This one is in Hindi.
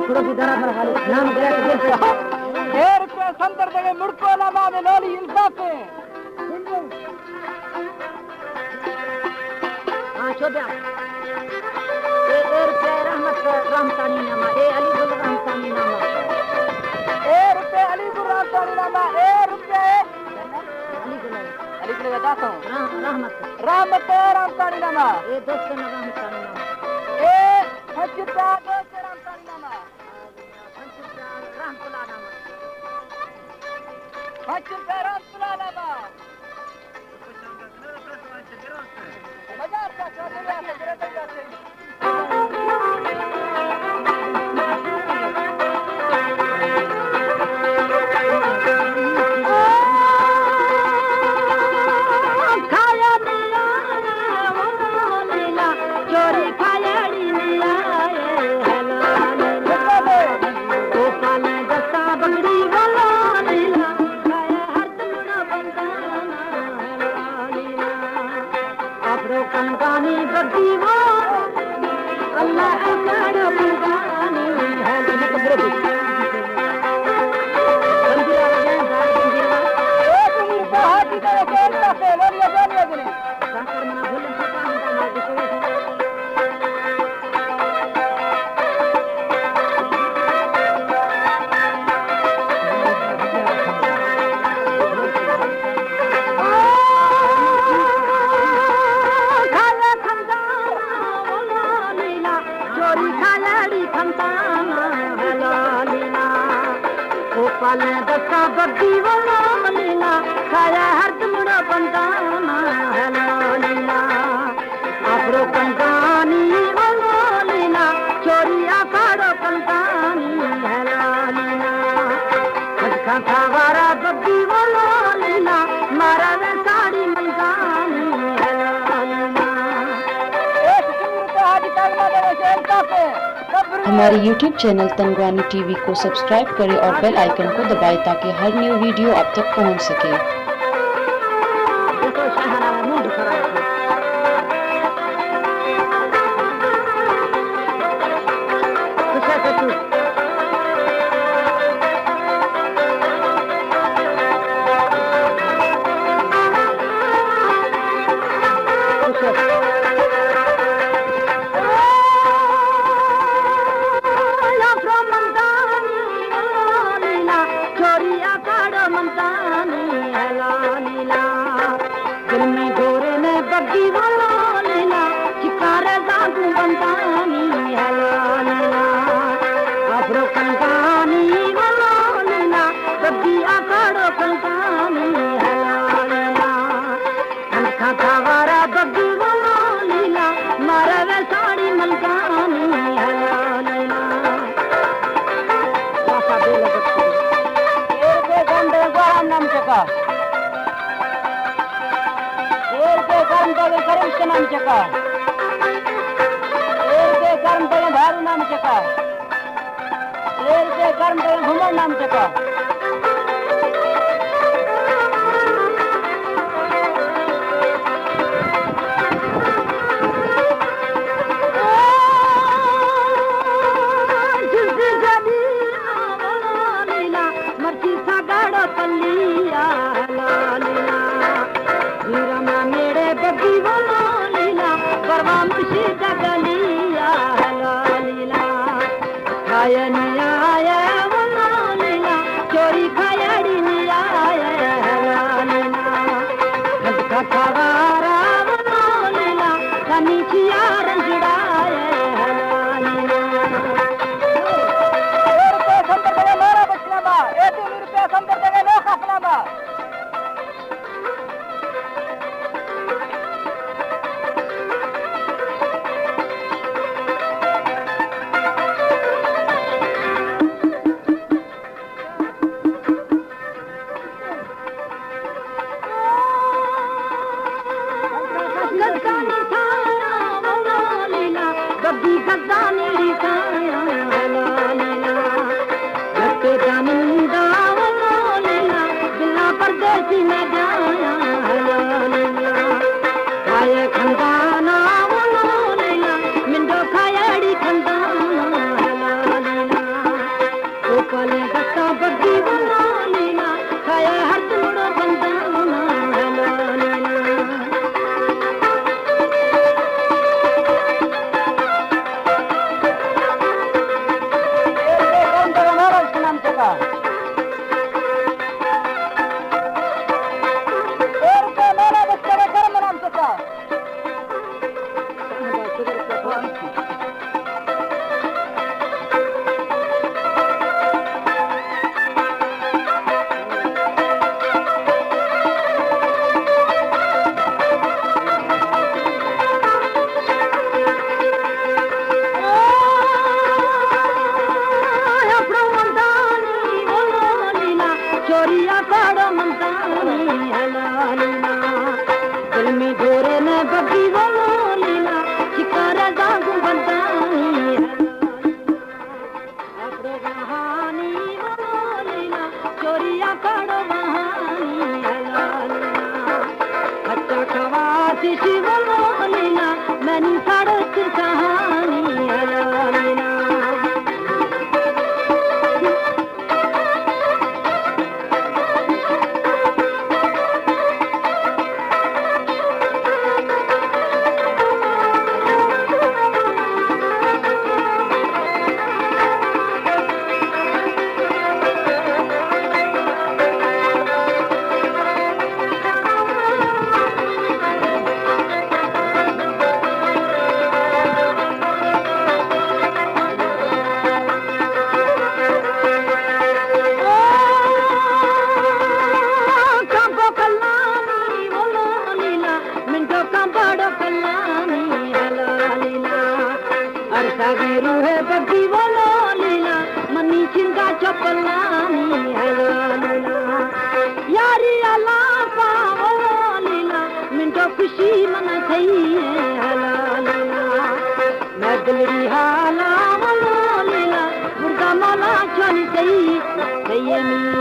थोड़ा सी दरा मर खाली नाम गया तो ढेर पे संतर देगे मुड़को लमा में लोली इंसाफे हां छोड़ा ए रुपए रहमत रहमतानी नामा ए अली गुल रहमतानी नामा ए रुपए अली गुल रहमतानी नामा ए रुपए अली गुल बताता हूं रहमत रहमतानी नामा ए दोस्त ने रहमतानी नामा ए हजता दोस्त रहमतानी नामा रहमतुल्लाह नामा हजता रहमतुल्लाह नामा मजार का चौधरी से गिरते जाते हमारे YouTube चैनल तंगवानी टीवी को सब्सक्राइब करें और बेल आइकन को दबाएं ताकि हर न्यू वीडियो आप तक पहुंच सके। है बग्गी बोलो लीला मनी चिंता चपलानी हला लीला यारी अला पावो लीला मिंटो खुशी मन सही हला लीला मैं दिलरी हाला बोलो लीला मुर्गा माला चली सही सही